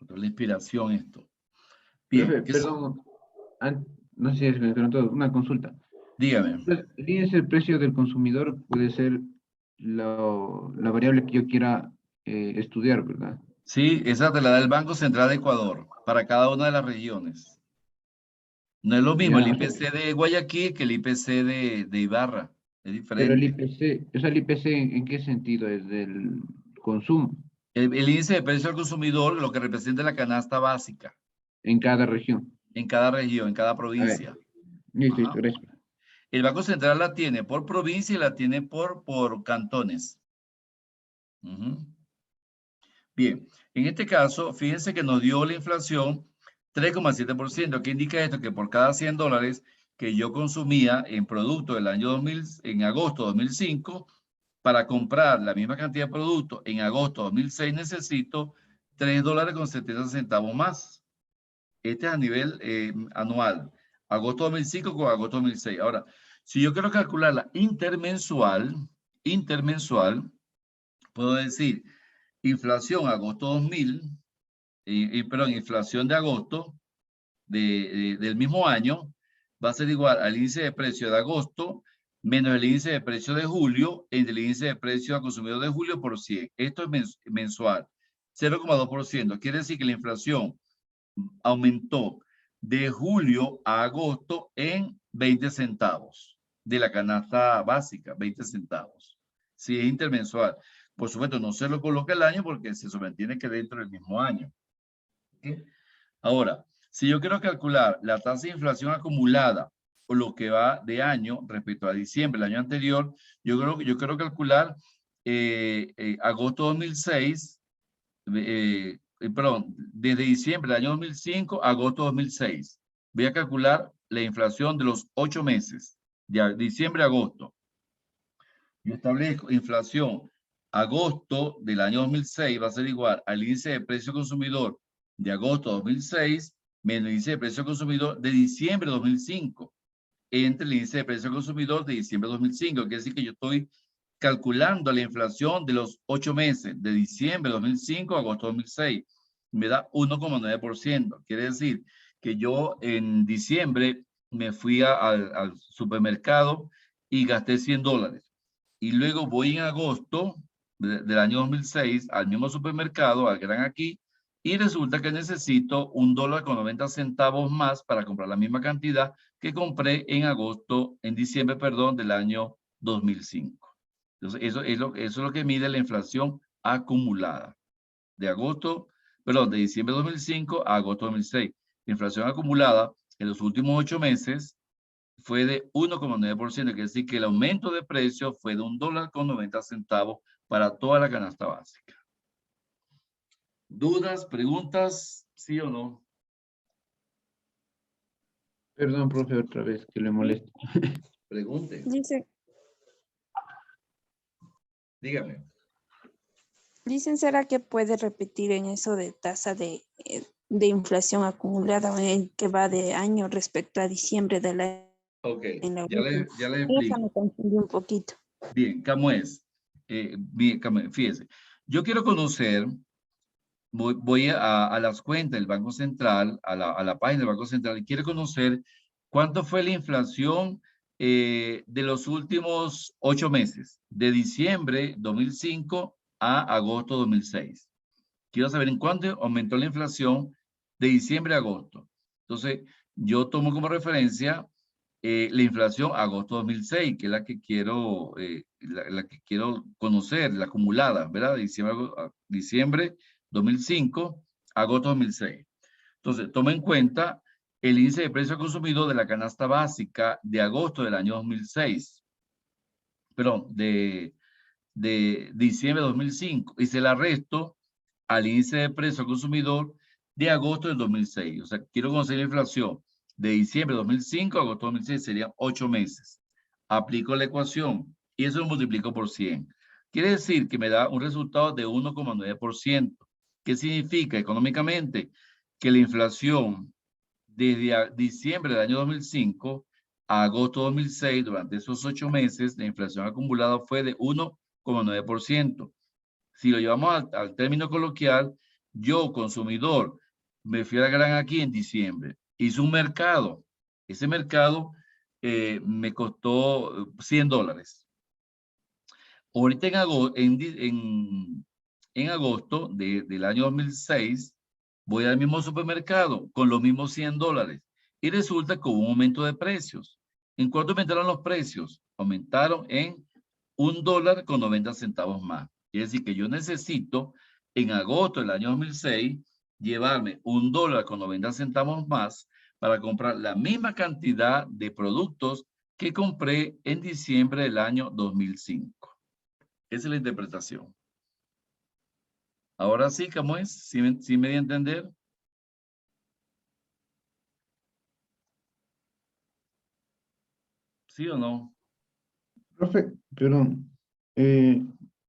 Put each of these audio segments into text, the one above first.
La inspiración esto. Bien. Profe, perdón, no sé si es que todo, una consulta. Dígame. El índice del precio del consumidor puede ser la variable que yo quiera estudiar, ¿verdad? Sí, esa te la da el Banco Central de Ecuador para cada una de las regiones. No es lo mismo el Ya, IPC de Guayaquil que el IPC de Ibarra. Es pero el diferente. IPC, o sea, el IPC, ¿en qué sentido? ¿Es del consumo El índice de precio al consumidor, lo que representa la canasta básica en cada región? en cada región, en cada A ver, provincia. listo, Ajá. listo, gracias. El Banco Central la tiene por provincia y la tiene por cantones. Ujú. Bien, en este caso, fíjense que nos dio la inflación 3,7%. ¿Qué indica esto? Que por cada $100 que yo consumía en producto del año 2000, en agosto de 2005, para comprar la misma cantidad de producto en agosto de 2006 necesito $3,70 más. Este es a nivel anual. Agosto 2005 con agosto 2006. Ahora, si yo quiero calcular la intermensual, puedo decir inflación agosto 2000, perdón, inflación de agosto del mismo año va a ser igual al índice de precio de agosto menos el índice de precio de julio entre el índice de precio al consumidor de julio por 100. Esto es mensual, 0,2%. Quiere decir que la inflación aumentó de julio a agosto en 20 centavos de la canasta básica, 20 centavos. Si es intermensual. Por supuesto, no se lo coloca el año porque se mantiene que dentro del mismo año. ¿Okay? Ahora, si yo quiero calcular la tasa de inflación acumulada o lo que va de año respecto a diciembre, el año anterior, yo quiero calcular agosto 2006, perdón, desde diciembre del año 2005 a agosto 2006. Voy a calcular la inflación de los 8 meses, de diciembre a agosto. Yo establezco inflación agosto del año 2006 va a ser igual al índice de precio consumidor de agosto de 2006 menos el índice de precio consumidor de diciembre de 2005 entre el índice de precio consumidor de diciembre de 2005. Quiere decir que yo estoy calculando la inflación de los 8 meses de diciembre de 2005 a agosto de 2006. Me da 1,9%. Quiere decir que yo en diciembre me fui al supermercado y gasté $100. Y luego voy en agosto del año 2006 al mismo supermercado, al Gran Aquí, y resulta que necesito $1,90 más para comprar la misma cantidad que compré en diciembre, perdón, del año 2005. Entonces, eso es lo que mide la inflación acumulada. De diciembre de 2005 a agosto de 2006. La inflación acumulada en los últimos 8 meses fue de 1,9%, quiere decir que el aumento de precio fue de $1,90 para toda la canasta básica. ¿Dudas, preguntas, sí o no? Perdón, profe, otra vez que le molesto. Pregunte. Dígame. Dicen, ¿será que puede repetir en eso de tasa de inflación acumulada que va de año respecto a diciembre de la... Ok, en la ya le explico. Esa me confundí un poquito. Bien, ¿cómo es? Bien, fíjese. Yo quiero conocer, voy a las cuentas del Banco Central, a la página del Banco Central, y quiero conocer cuánto fue la inflación de los últimos 8 meses, de diciembre 2005 a agosto 2006. Quiero saber en cuánto aumentó la inflación de diciembre a agosto. Entonces, yo tomo como referencia la inflación agosto 2006, que es la que quiero, la que quiero conocer, la acumulada, ¿verdad? Diciembre 2005, agosto 2006. Entonces, toma en cuenta el índice de precio al consumidor de la canasta básica de agosto del año 2006, perdón, de diciembre de 2005, y se la resto al índice de precio al consumidor de agosto del 2006. O sea, quiero conocer la inflación de diciembre de 2005 a agosto de 2006, serían 8 meses. Aplico la ecuación y eso lo multiplico por 100. Quiere decir que me da un resultado de 1,9%. ¿Qué significa económicamente? Que la inflación desde diciembre del año 2005 a agosto de 2006, durante esos 8 meses, la inflación acumulada fue de 1,9%. Si lo llevamos al término coloquial, Yo, consumidor, me fui a la Gran Aquí en diciembre. Hice un mercado. Ese mercado me costó $100. Ahorita en agosto del año 2006, voy al mismo supermercado con los mismos $100 y resulta que hubo un aumento de precios. ¿En cuánto aumentaron los precios? Aumentaron en $1.90 más. Es decir, que yo necesito en agosto del año 2006 llevarme $1.90 más para comprar la misma cantidad de productos que compré en diciembre del año 2005. Esa es la interpretación. Ahora sí, ¿cómo es? ¿Sí me di a entender? ¿Sí o no? Profe, pero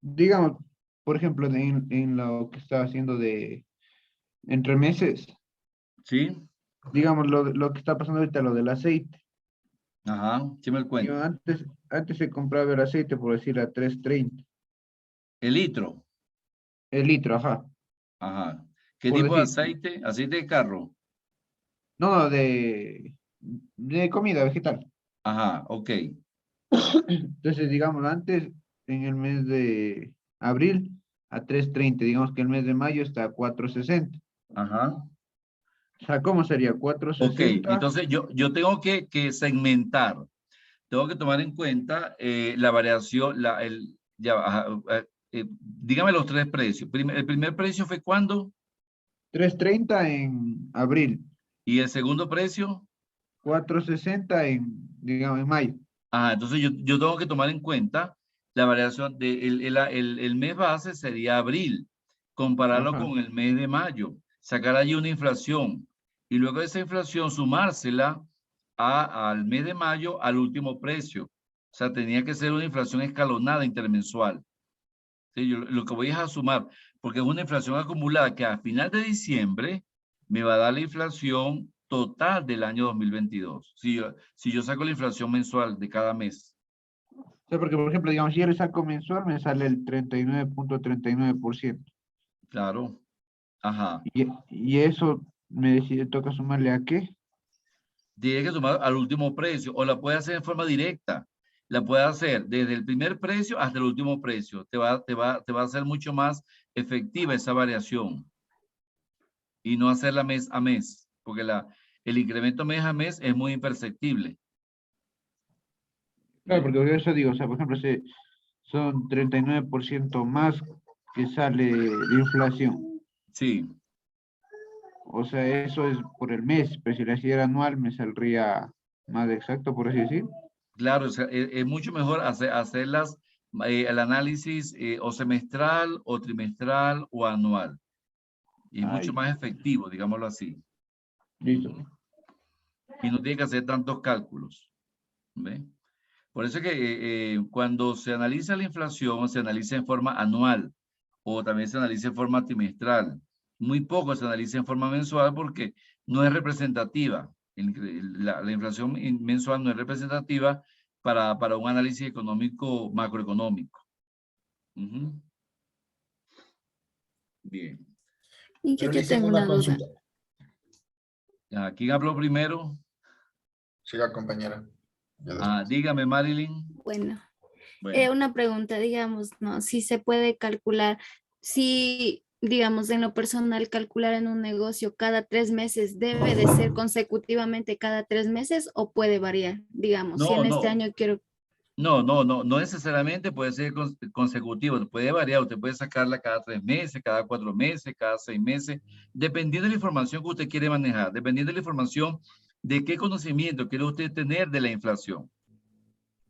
digamos, por ejemplo, en lo que estaba haciendo de entre meses, ¿Sí? digamos, lo que está pasando ahorita, lo del aceite. Ajá, ¿qué me Yo cuenta? antes se compraba el aceite, por decir, a 3.30 El litro. el litro, ajá, Ajá. ¿Qué por tipo de decir, aceite? Aceite de carro. no, de comida vegetal. Ajá, ok. Entonces, digamos, antes, en el mes de abril, a 3.30, digamos que el mes de mayo está a 4.60. Ajá. O sea, ¿cómo sería? Ok, 4.60. entonces yo tengo que segmentar. Tengo que tomar en cuenta la variación, dígame los tres precios. El primer precio fue ¿cuándo? 3.30 en abril, ¿Y el segundo precio? 4.60 digamos, en mayo. Entonces yo tengo que tomar en cuenta la variación el mes base sería abril, compararlo Ajá. con el mes de mayo, sacar allí una inflación y luego de esa inflación sumársela al mes de mayo al último precio. O sea, tenía que ser una inflación escalonada intermensual. Sí, yo lo que voy es a sumar, porque es una inflación acumulada que a final de diciembre me va a dar la inflación total del año 2022. Si yo saco la inflación mensual de cada mes. O sea, porque, por ejemplo, digamos, si yo le saco mensual, me sale el 39.39%. Claro. Ajá. Y eso toca sumarle a qué. Tiene que sumar al último precio o la puede hacer en forma directa. La puede hacer desde el primer precio hasta el último precio. Te va a hacer mucho más efectiva esa variación y no hacerla mes a mes, porque el incremento mes a mes es muy imperceptible. Claro, ¿Ve? porque eso digo, o sea, por ejemplo, son 39% más que sale de inflación. Sí, O sea, eso es por el mes, pero si lo hiciera anual me saldría más exacto, por así decir. claro, o sea, es mucho mejor hacerlas el análisis o semestral o trimestral o anual. Y es mucho Ay, más efectivo, digámoslo así. listo. Ujú. Y no tiene que hacer tantos cálculos. ¿Ve? Por eso es que cuando se analiza la inflación, se analiza en forma anual o también se analiza en forma trimestral. Muy poco se analiza en forma mensual porque no es representativa. La inflación mensual no es representativa para un análisis económico, macroeconómico. Ujú. Bien. Y yo Pero le te hice tengo una una duda. consulta. ¿Quién habló primero? Siga, compañera. Ya después. Dígame, Marilyn. Bueno, Bueno. una pregunta, digamos, ¿no? Si se puede calcular, si, digamos, en lo personal, calcular en un negocio cada 3 meses, ¿debe de ser consecutivamente cada 3 meses o puede variar? Digamos, si No, en este no. año quiero, No necesariamente puede ser consecutivo, puede variar, usted puede sacarla cada 3 meses, cada 4 meses, cada 6 meses, dependiendo de la información que usted quiere manejar, dependiendo de la información de qué conocimiento quiere usted tener de la inflación.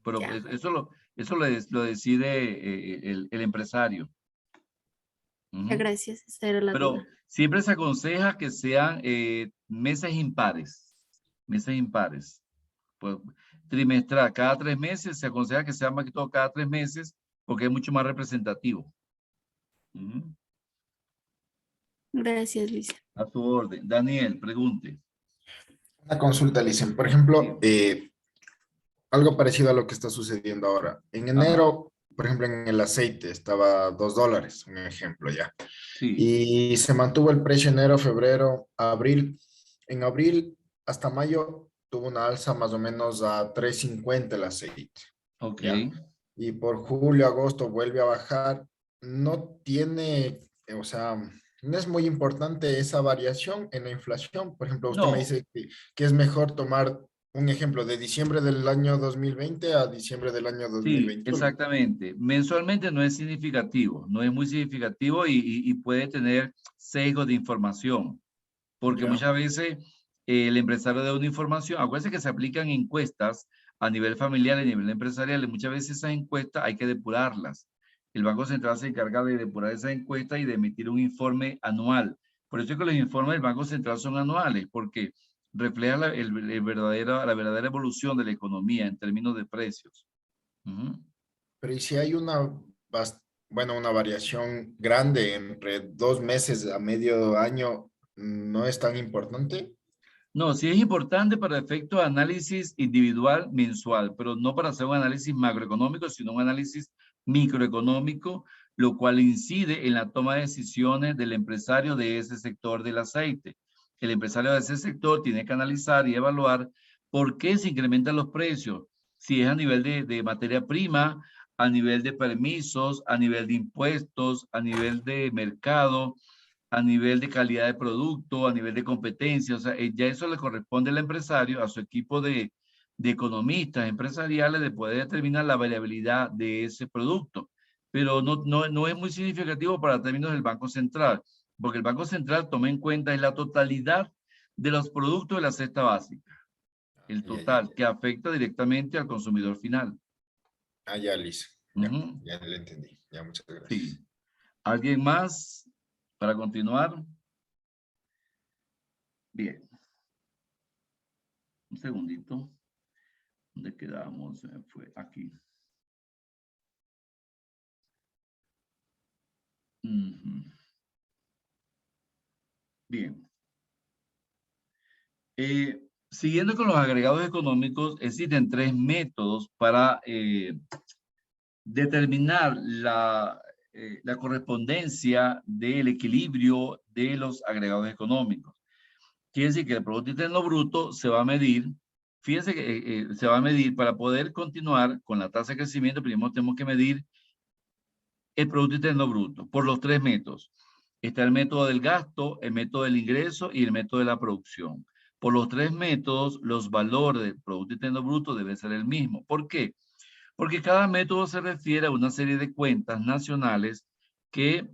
Pero ya, eso lo decide el empresario. ya, Ujú. gracias, esa era la Pero duda. siempre se aconseja que sean meses impares, meses impares. Pues, trimestral, cada 3 meses, se aconseja que sea más que todo cada 3 meses, porque es mucho más representativo. Ujú. Gracias, Luisa. A su orden. Daniel, pregunte. Una consulta, Licen. Por Sí. ejemplo, algo parecido a lo que está sucediendo ahora. En Ajá. enero por ejemplo, en el aceite estaba $2, un ejemplo ya. Sí, Y se mantuvo el precio enero, febrero, abril. En abril hasta mayo tuvo una alza más o menos a 3.50 el aceite. ok. ¿Ya? Y por julio, agosto vuelve a bajar. No tiene, o sea, no es muy importante esa variación en la inflación. Por ejemplo, usted me No, dice que es mejor tomar un ejemplo de diciembre del año 2020 a diciembre del año sí, 2021. exactamente. Mensualmente no es significativo, no es muy significativo y puede tener sesgo de información, porque ¿Ya? muchas veces el empresario da una información, acuérdense que se aplican encuestas a nivel familiar y a nivel empresarial, y muchas veces esas encuestas hay que depurarlas. El Banco Central se encarga de depurar esas encuestas y de emitir un informe anual. Por eso es que los informes del Banco Central son anuales, porque reflejan la verdadera evolución de la economía en términos de precios. Ujú. Pero ¿y si hay bueno, una variación grande entre 2 meses a medio año, no es tan importante? No, sí es importante para efectos de análisis individual mensual, pero no para hacer un análisis macroeconómico, sino un análisis microeconómico, lo cual incide en la toma de decisiones del empresario de ese sector del aceite. El empresario de ese sector tiene que analizar y evaluar por qué se incrementan los precios, si es a nivel de materia prima, a nivel de permisos, a nivel de impuestos, a nivel de mercado, a nivel de calidad de producto, a nivel de competencia, o sea, ya eso le corresponde al empresario, a su equipo de economistas empresariales, de poder determinar la variabilidad de ese producto. Pero no es muy significativo para términos del Banco Central, porque el Banco Central toma en cuenta la totalidad de los productos de la cesta básica, el Ya, ya, total, que afecta directamente al consumidor final. ya, listo. Ya, Ujú, ya le entendí. Ya, muchas sí. gracias. ¿Alguien más para continuar? Bien, un segundito. ¿Dónde quedamos? Fue aquí. Ujú. Bien. Siguiendo con los agregados económicos, existen tres métodos para determinar la correspondencia del equilibrio de los agregados económicos. Quiere decir que el Producto Interno Bruto se va a medir, fíjense que se va a medir para poder continuar con la tasa de crecimiento, primero tenemos que medir el Producto Interno Bruto por los tres métodos. Está el método del gasto, el método del ingreso y el método de la producción. Por los tres métodos, los valores del Producto Interno Bruto deben ser el mismo. ¿Por qué? Porque cada método se refiere a una serie de cuentas nacionales que,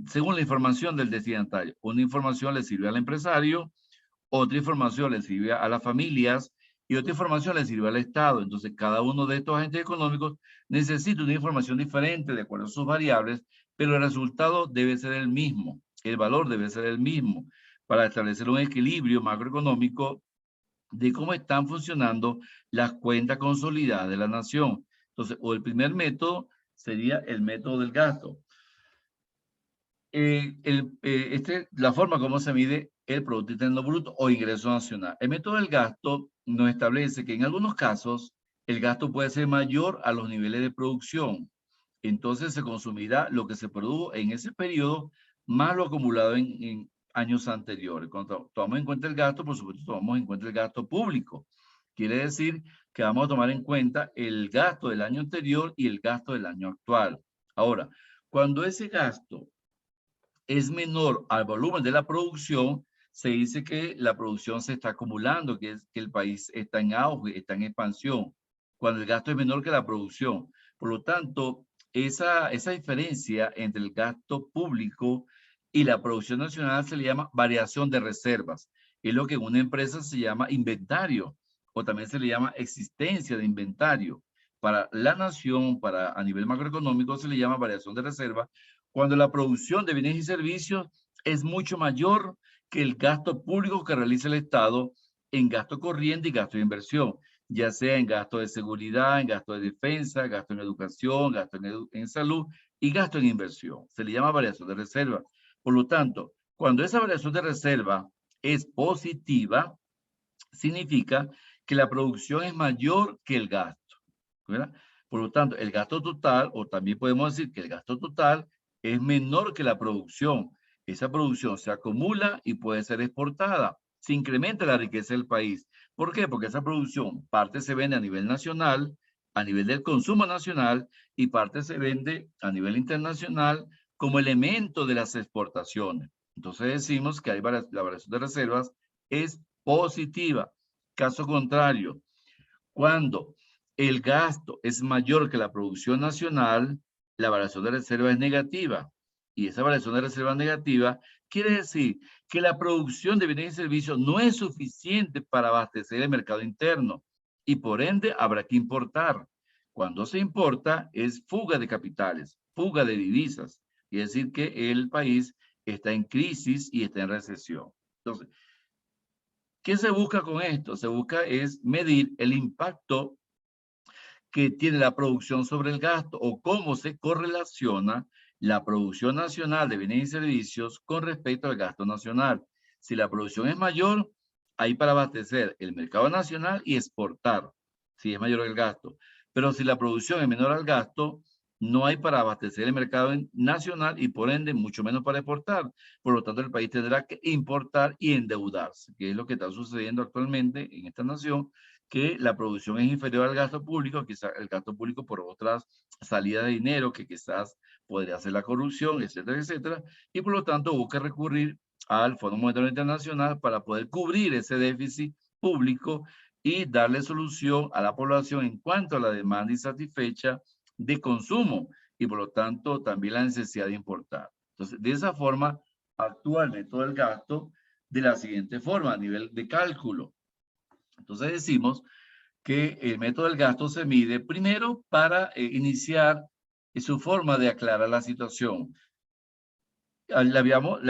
según la información del destinatario, una información le sirve al empresario, otra información le sirve a las familias y otra información le sirve al Estado. Entonces, cada uno de estos agentes económicos necesita una información diferente de acuerdo a sus variables, pero el resultado debe ser el mismo, el valor debe ser el mismo para establecer un equilibrio macroeconómico de cómo están funcionando las cuentas consolidadas de la nación. Entonces, o el primer método sería el método del gasto. La forma como se mide el Producto Interno Bruto o ingreso nacional. El método del gasto nos establece que en algunos casos el gasto puede ser mayor a los niveles de producción. Entonces se consumirá lo que se produjo en ese periodo más lo acumulado en años anteriores. Cuando tomamos en cuenta el gasto, por supuesto, tomamos en cuenta el gasto público. Quiere decir que vamos a tomar en cuenta el gasto del año anterior y el gasto del año actual. Ahora, cuando ese gasto es menor al volumen de la producción, se dice que la producción se está acumulando, que el país está en auge, está en expansión, cuando el gasto es menor que la producción. Por lo tanto, esa diferencia entre el gasto público y la producción nacional se le llama variación de reservas. Es lo que en una empresa se llama inventario, o también se le llama existencia de inventario. Para la nación, a nivel macroeconómico, se le llama variación de reservas, cuando la producción de bienes y servicios es mucho mayor que el gasto público que realiza el Estado en gasto corriente y gasto de inversión, ya sea en gasto de seguridad, en gasto de defensa, gasto en educación, gasto en salud y gasto en inversión. Se le llama variación de reserva. Por lo tanto, cuando esa variación de reserva es positiva, significa que la producción es mayor que el gasto, ¿verdad? Por lo tanto, el gasto total, o también podemos decir que el gasto total es menor que la producción. Esa producción se acumula y puede ser exportada. Se incrementa la riqueza del país. ¿Por qué? Porque esa producción, parte se vende a nivel nacional, a nivel del consumo nacional, y parte se vende a nivel internacional como elemento de las exportaciones. Entonces decimos que la variación de reservas es positiva. Caso contrario, cuando el gasto es mayor que la producción nacional, la variación de reserva es negativa. Y esa variación de reserva negativa quiere decir que la producción de bienes y servicios no es suficiente para abastecer el mercado interno y por ende habrá que importar. Cuando se importa es fuga de capitales, fuga de divisas. Quiere decir que el país está en crisis y está en recesión. Entonces, ¿qué se busca con esto? Se busca es medir el impacto que tiene la producción sobre el gasto o cómo se correlaciona la producción nacional de bienes y servicios con respecto al gasto nacional. Si la producción es mayor, hay para abastecer el mercado nacional y exportar, si es mayor el gasto. Pero si la producción es menor al gasto, no hay para abastecer el mercado nacional y por ende mucho menos para exportar. Por lo tanto, el país tendrá que importar y endeudarse, que es lo que está sucediendo actualmente en esta nación, que la producción es inferior al gasto público, quizás el gasto público por otras salidas de dinero que quizás podría hacer la corrupción, etcétera, etcétera, y por lo tanto busca recurrir al Fondo Monetario Internacional para poder cubrir ese déficit público y darle solución a la población en cuanto a la demanda insatisfecha de consumo y por lo tanto también la necesidad de importar. Entonces, de esa forma, actúa el método del gasto de la siguiente forma, a nivel de cálculo. Entonces decimos que el método del gasto se mide primero para iniciar su forma de aclarar la situación. Le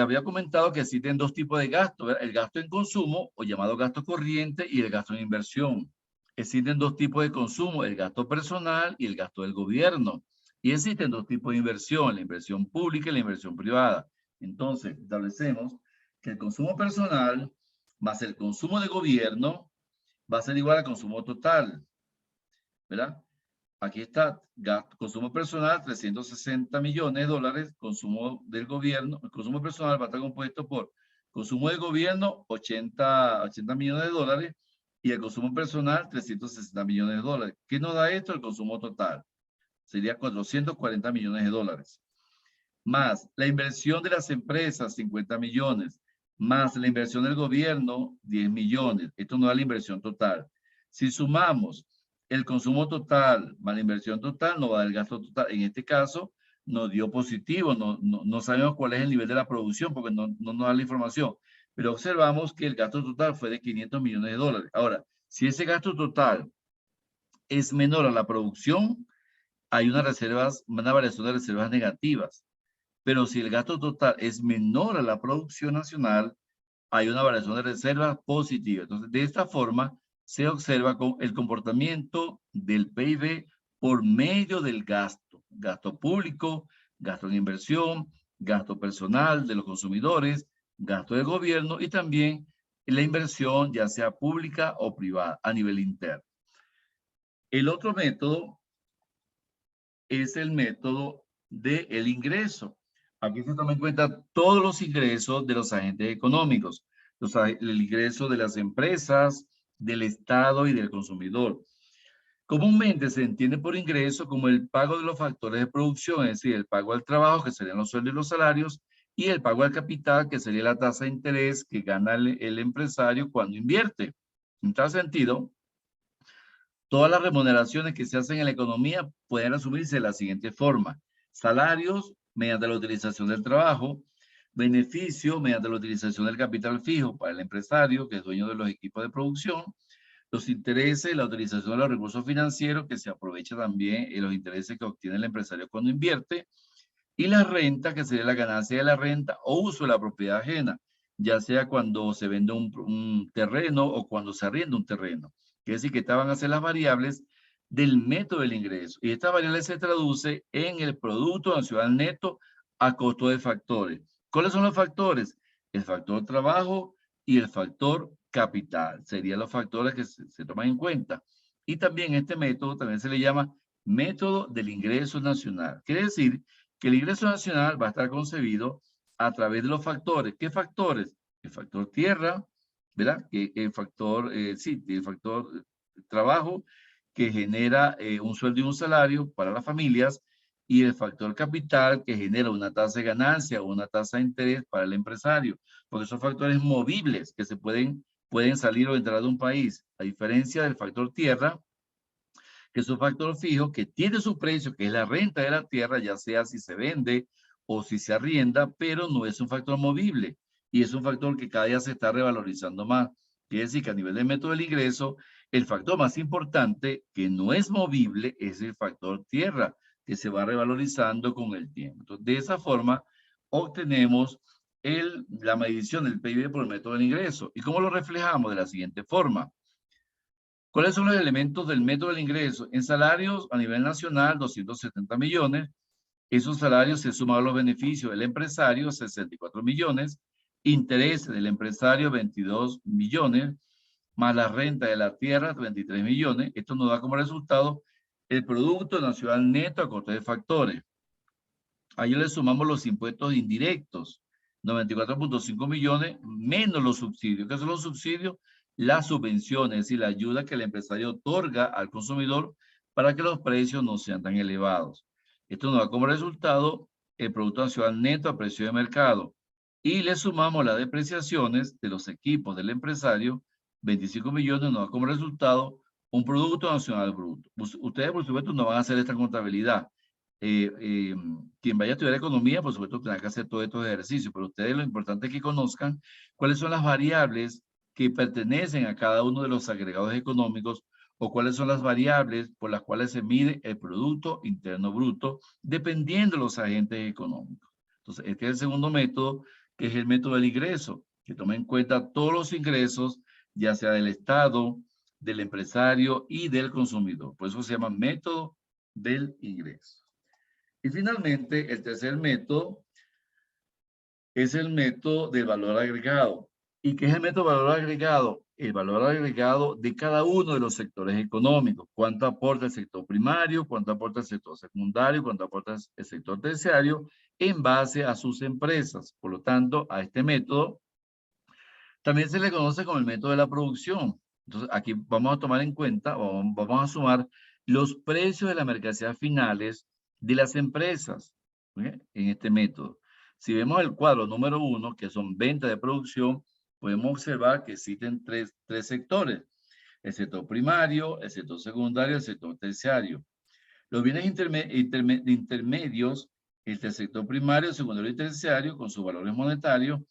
había comentado que existen dos tipos de gasto, ¿verdad? El gasto en consumo o llamado gasto corriente y el gasto en inversión. Existen dos tipos de consumo, el gasto personal y el gasto del gobierno. Y existen dos tipos de inversión, la inversión pública y la inversión privada. Entonces, establecemos que el consumo personal más el consumo de gobierno va a ser igual al consumo total, ¿verdad? Aquí está, gasto, consumo personal, 360 millones de dólares, consumo del gobierno, el consumo personal va a estar compuesto por consumo del gobierno, 80 millones de dólares, y el consumo personal, 360 millones de dólares. ¿Qué nos da esto? El consumo total. Sería 440 millones de dólares. Más la inversión de las empresas, 50 millones. Más la inversión del gobierno, 10 millones. Esto nos da la inversión total. Si sumamos el consumo total más la inversión total, nos va a dar el gasto total. En este caso, nos dio positivo. No sabemos cuál es el nivel de la producción porque no nos da la información. Pero observamos que el gasto total fue de 500 millones de dólares. Ahora, si ese gasto total es menor a la producción, hay una variación de reservas negativas. Pero si el gasto total es menor a la producción nacional, hay una variación de reservas positiva. Entonces, de esta forma, se observa el comportamiento del PIB por medio del gasto. Gasto público, gasto en inversión, gasto personal de los consumidores, gasto del gobierno y también la inversión, ya sea pública o privada, a nivel interno. El otro método es el método del ingreso. Aquí se toma en cuenta todos los ingresos de los agentes económicos, el ingreso de las empresas, del Estado y del consumidor. Comúnmente se entiende por ingreso como el pago de los factores de producción, es decir, el pago al trabajo, que serían los sueldos y los salarios, y el pago al capital, que sería la tasa de interés que gana el empresario cuando invierte. En tal sentido, todas las remuneraciones que se hacen en la economía pueden asumirse de la siguiente forma. Salarios mediante la utilización del trabajo, beneficio mediante la utilización del capital fijo para el empresario que es dueño de los equipos de producción, los intereses, la utilización de los recursos financieros que se aprovecha también en los intereses que obtiene el empresario cuando invierte, y la renta que sería la ganancia de la renta o uso de la propiedad ajena, ya sea cuando se vende un terreno o cuando se arrienda un terreno. Quiere decir que estas van a ser las variables del método del ingreso. Y esta variable se traduce en el Producto Nacional Neto a costo de factores. ¿Cuáles son los factores? El factor trabajo y el factor capital. Serían los factores que se toman en cuenta. Y también este método también se le llama método del ingreso nacional. Quiere decir que el ingreso nacional va a estar concebido a través de los factores. ¿Qué factores? El factor tierra, ¿verdad? El factor, sí, el factor trabajo, que genera un sueldo y un salario para las familias, y el factor capital, que genera una tasa de ganancia o una tasa de interés para el empresario, porque son factores movibles que pueden salir o entrar de un país, a diferencia del factor tierra, que es un factor fijo que tiene su precio, que es la renta de la tierra, ya sea si se vende o si se arrienda, pero no es un factor movible y es un factor que cada día se está revalorizando más. Quiere decir que a nivel de método del ingreso, el factor más importante que no es movible es el factor tierra, que se va revalorizando con el tiempo. Entonces, de esa forma, obtenemos la medición del PIB por el método del ingreso. ¿Y cómo lo reflejamos? De la siguiente forma. ¿Cuáles son los elementos del método del ingreso? En salarios a nivel nacional, 270 millones. Esos salarios se suman a los beneficios del empresario, 64 millones. Intereses del empresario, 22 millones. Más la renta de la tierra, 23 millones. Esto nos da como resultado el Producto Nacional Neto a coste de factores. Ahí le sumamos los impuestos indirectos, 94.5 millones, menos los subsidios. ¿Qué son los subsidios? Las subvenciones y la ayuda que el empresario otorga al consumidor para que los precios no sean tan elevados. Esto nos da como resultado el Producto Nacional Neto a precio de mercado. Y le sumamos las depreciaciones de los equipos del empresario, 25 millones, nos da como resultado un Producto Nacional Bruto. Ustedes, por supuesto, no van a hacer esta contabilidad. Quien vaya a estudiar economía, por supuesto, tendrá que hacer todos estos ejercicios, pero ustedes lo importante es que conozcan cuáles son las variables que pertenecen a cada uno de los agregados económicos o cuáles son las variables por las cuales se mide el Producto Interno Bruto, dependiendo de los agentes económicos. Entonces, este es el segundo método, que es el método del ingreso, que toma en cuenta todos los ingresos, ya sea del Estado, del empresario y del consumidor. Por eso se llama método del ingreso. Y finalmente, el tercer método es el método del valor agregado. ¿Y qué es el método del valor agregado? El valor agregado de cada uno de los sectores económicos. ¿Cuánto aporta el sector primario? ¿Cuánto aporta el sector secundario? ¿Cuánto aporta el sector terciario? En base a sus empresas. Por lo tanto, a este método también se le conoce como el método de la producción. Entonces, aquí vamos a tomar en cuenta, o vamos a sumar los precios de las mercancías finales de las empresas, ¿okay? En este método. Si vemos el cuadro número 1, que son ventas de producción, podemos observar que existen tres sectores. El sector primario, el sector secundario y el sector terciario. Los bienes intermedios, el sector primario, secundario y terciario, con sus valores monetarios,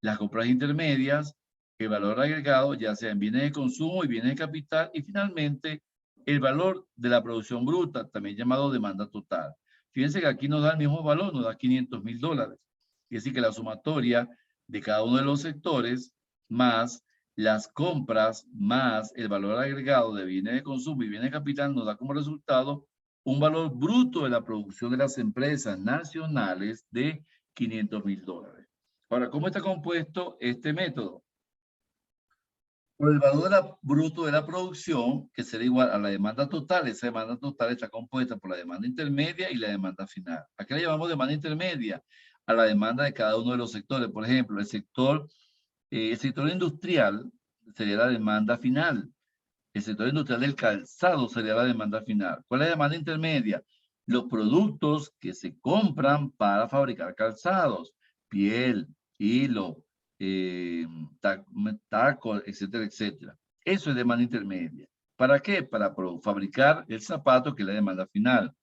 las compras intermedias, el valor agregado, ya sea en bienes de consumo y bienes de capital, y finalmente el valor de la producción bruta, también llamado demanda total. Fíjense que aquí nos da el mismo valor, nos da $500.000. Es decir, que la sumatoria de cada uno de los sectores, más las compras, más el valor agregado de bienes de consumo y bienes de capital, nos da como resultado un valor bruto de la producción de las empresas nacionales de $500.000. Ahora, ¿cómo está compuesto este método? Por el valor bruto de la producción, que será igual a la demanda total. Esa demanda total está compuesta por la demanda intermedia y la demanda final. ¿A qué le llamamos demanda intermedia? A la demanda de cada uno de los sectores. Por ejemplo, el sector industrial sería la demanda final. El sector industrial del calzado sería la demanda final. ¿Cuál es la demanda intermedia? Los productos que se compran para fabricar calzados, piel, hilo, taco, etcétera, etcétera. Eso es demanda intermedia. ¿Para qué? Para fabricar el zapato, que es la demanda final.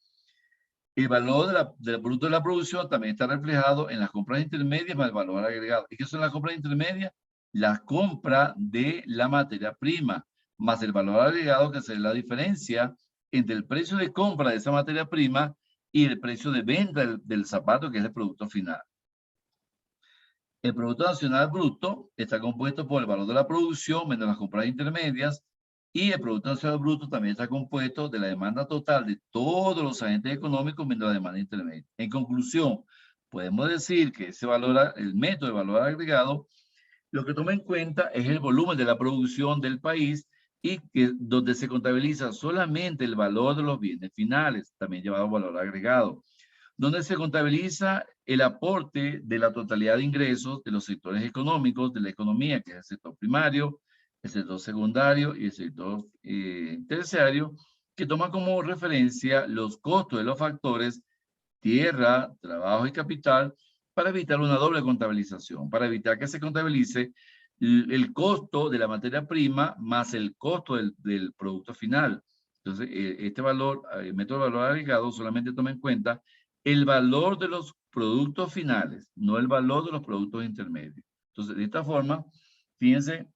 El valor del producto de la producción también está reflejado en las compras intermedias más el valor agregado. ¿Y qué son las compras intermedias? La compra de la materia prima más el valor agregado, que es la diferencia entre el precio de compra de esa materia prima y el precio de venta del zapato, que es el producto final. El Producto Nacional Bruto está compuesto por el valor de la producción menos las compras intermedias, y el Producto Nacional Bruto también está compuesto de la demanda total de todos los agentes económicos menos la demanda intermedia. En conclusión, podemos decir que el método de valor agregado lo que toma en cuenta es el volumen de la producción del país y donde se contabiliza solamente el valor de los bienes finales, también llamado valor agregado, donde se contabiliza el aporte de la totalidad de ingresos de los sectores económicos de la economía, que es el sector primario, el sector secundario y el sector terciario, que toma como referencia los costos de los factores tierra, trabajo y capital, para evitar una doble contabilización, para evitar que se contabilice el costo de la materia prima más el costo del producto final. Entonces, este valor, el método de valor agregado solamente toma en cuenta el valor de los productos finales, no el valor de los productos intermedios. Entonces, de esta forma, fíjense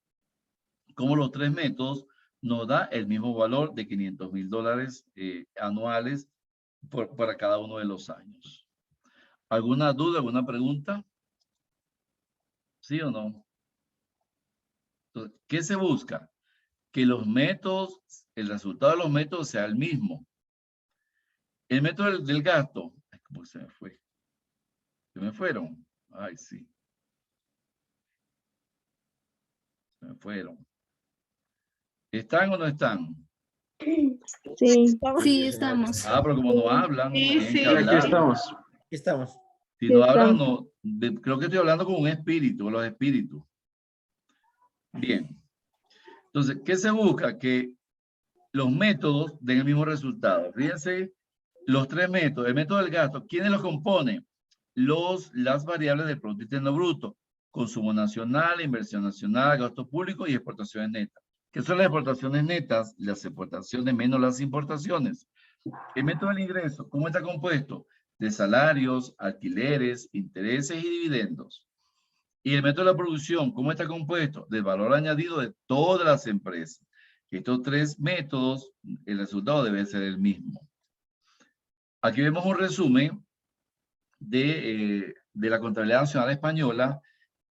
cómo los tres métodos nos da el mismo valor de $500,000 anuales para cada uno de los años. ¿Alguna duda, alguna pregunta? ¿Sí o no? Entonces, ¿qué se busca? Que los métodos, el resultado de los métodos sea el mismo. El método del gasto, ¿cómo se me fue? ¿Se me fueron? Ay, sí. Se me fueron. ¿Están o no están? Sí. Sí, estamos. Ah, pero como no hablan, no Sí, tienen sí. que Aquí hablar. estamos. Aquí estamos. Si Sí no hablan, estamos. no. Creo que estoy hablando con un espíritu, los espíritus. Bien. Entonces, ¿qué se busca? Que los métodos den el mismo resultado. Fíjense, los tres métodos. El método del gasto, ¿quiénes los componen? Las variables del Producto Interno Bruto. Consumo nacional, inversión nacional, gasto público y exportaciones netas. ¿Qué son las exportaciones netas? Las exportaciones menos las importaciones. El método del ingreso, ¿cómo está compuesto? De salarios, alquileres, intereses y dividendos. Y el método de la producción, ¿cómo está compuesto? Del valor añadido de todas las empresas. Estos tres métodos, el resultado debe ser el mismo. Aquí vemos un resumen de la Contabilidad Nacional Española,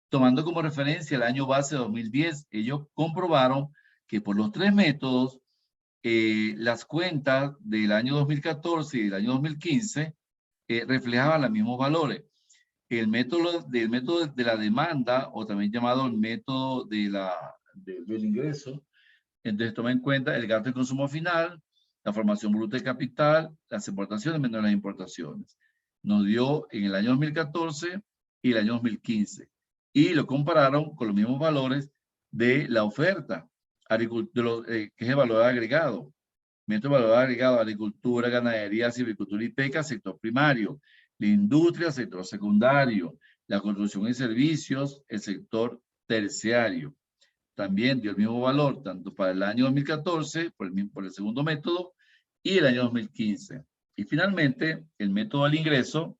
tomando como referencia el año base 2010. Ellos comprobaron que por los tres métodos, las cuentas del año 2014 y del año 2015 reflejaban los mismos valores. El método de la demanda, o también llamado el método del ingreso, entonces toma en cuenta el gasto de consumo final, la formación bruta de capital, las exportaciones menos las importaciones. Nos dio en el año 2014 y el año 2015. Y lo compararon con los mismos valores de la oferta, que es el valor agregado. Método de valor agregado, agricultura, ganadería, silvicultura y pesca, sector primario. La industria, sector secundario. La construcción y servicios, el sector terciario. También dio el mismo valor, tanto para el año 2014, por el segundo método, y el año 2015. Y finalmente, el método del ingreso,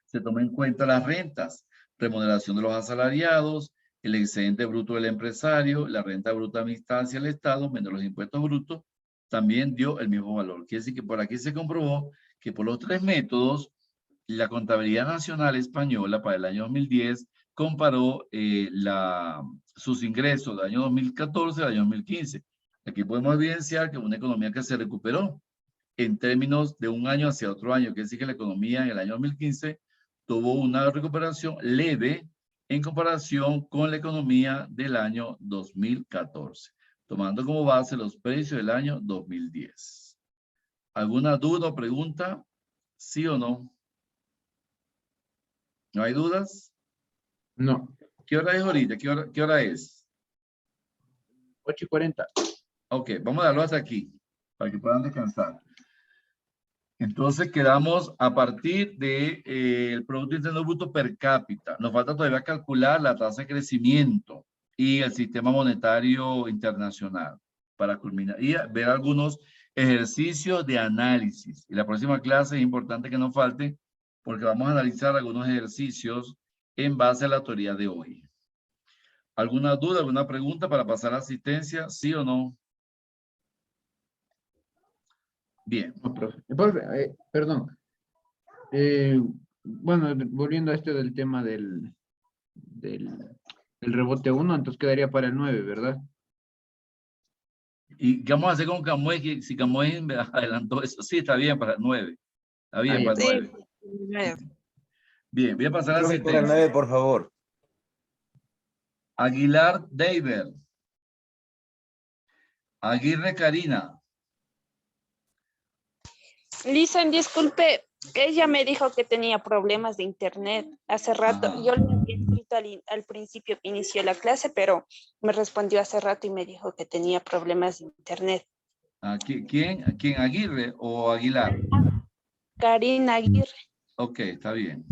se toma en cuenta las rentas, remuneración de los asalariados, el excedente bruto del empresario, la renta bruta mixta hacia el Estado, menos los impuestos brutos, también dio el mismo valor. Quiere decir que por aquí se comprobó que por los tres métodos, la Contabilidad Nacional Española para el año 2010 comparó sus ingresos del año 2014 al año 2015. Aquí podemos evidenciar que una economía que se recuperó en términos de un año hacia otro año. Quiere decir que la economía en el año 2015 tuvo una recuperación leve en comparación con la economía del año 2014, tomando como base los precios del año 2010. ¿Alguna duda o pregunta? ¿Sí o no? ¿No hay dudas? No. ¿Qué hora es ahorita? ¿Qué hora es? 8:40. Ok, vamos a darlo hasta aquí, para que puedan descansar. Entonces quedamos a partir del Producto Interno Bruto per cápita. Nos falta todavía calcular la tasa de crecimiento y el sistema monetario internacional para culminar y ver algunos ejercicios de análisis. Y la próxima clase es importante que no falte porque vamos a analizar algunos ejercicios en base a la teoría de hoy. ¿Alguna duda, alguna pregunta para pasar a asistencia? ¿Sí o no? Bien. No, profe. Profe, perdón. Bueno, volviendo a este del tema del rebote 1, entonces quedaría para el 9, ¿verdad? ¿Y qué vamos a hacer con Camuy? Si Camuy adelantó eso, sí, está bien para el 9. Está bien Ah, para ya. el 9. Bien, voy a pasar a Profe, para el asistencia. 9, por favor. Aguilar David. Aguirre Karina. Listen, disculpe, ella me dijo que tenía problemas de internet hace rato. Ajá. Yo le había escrito al principio que inició la clase, pero me respondió hace rato y me dijo que tenía problemas de internet. ¿Quién? ¿Aguirre o Aguilar? Karina Aguirre. Ok, está bien.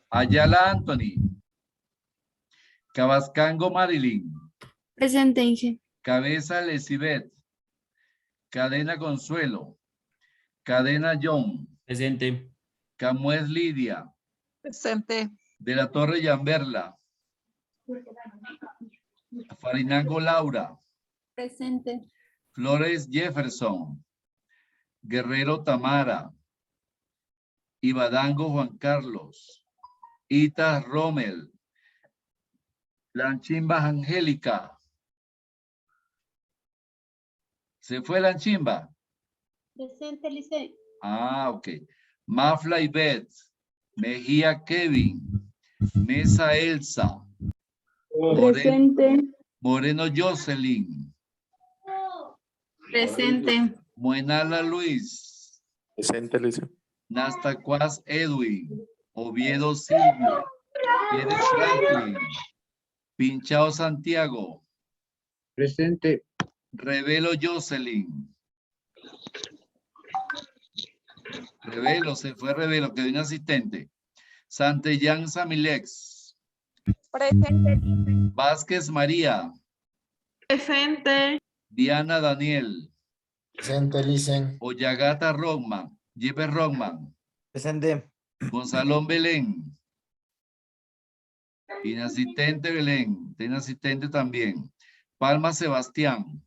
Ayala Anthony. Cabascango Marilyn. Presente, Inge. Cabeza Lesibet. Cadena Consuelo. Cadena John. Presente. Camuez Lidia. Presente. De la Torre Yamberla. Farinango Laura. Presente. Flores Jefferson. Guerrero Tamara. Ibadango Juan Carlos. Itas Rommel. Lanchimba Angélica. ¿Se fue Lanchimba? Presente, Lice. Ah, ok. Mafla Ivette. Mejía Kevin. Mesa Elsa. Moreno Jocelyn. Presente. Muenala Luis. Presente, Luis. Nastacuaz Edwin. Oviedo Silvio. Pérez Franklin. Pinchao Santiago. Presente. Revelo Jocelyn. Revelo, se fue Revelo, quedó un asistente. Santellán Samilex. Presente. Vázquez María. Presente. Diana Daniel. Presente, Licen. Oyagata Rockman. Jeppe Rockman. Presente. Gonzalo Belén. Inasistente Belén. Tiene asistente también. Palma Sebastián.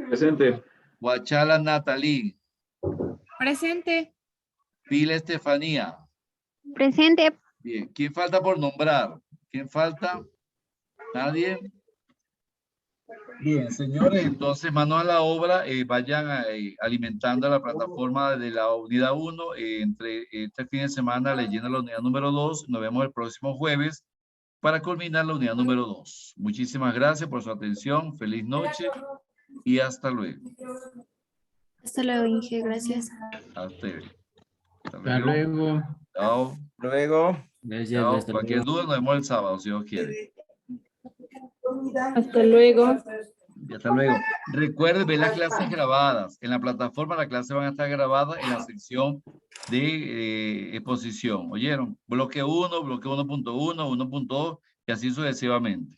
Presente. Guachala Natalí. Presente. Pila Estefanía. Presente. Bien. ¿Quién falta por nombrar? ¿Quién falta? ¿Nadie? Bien, señores, entonces manos a la obra, vayan alimentando la plataforma de la unidad 1 entre este fin de semana leyendo la unidad número 2. Nos vemos el próximo jueves para culminar la unidad número 2. Muchísimas gracias por su atención, feliz noche y hasta luego. Hasta luego, Inge. Gracias. A ustedes. Hasta luego. Chao. Luego. Gracias. Chao. Hasta Cualquier luego. duda nos vemos el sábado, si Dios quiere. Hasta luego. Y hasta luego. Recuerden ver las clases grabadas. En la plataforma las clases van a estar grabadas en la sección de exposición. ¿Oyeron? Bloque 1, bloque 1.1, 1.2 y así sucesivamente.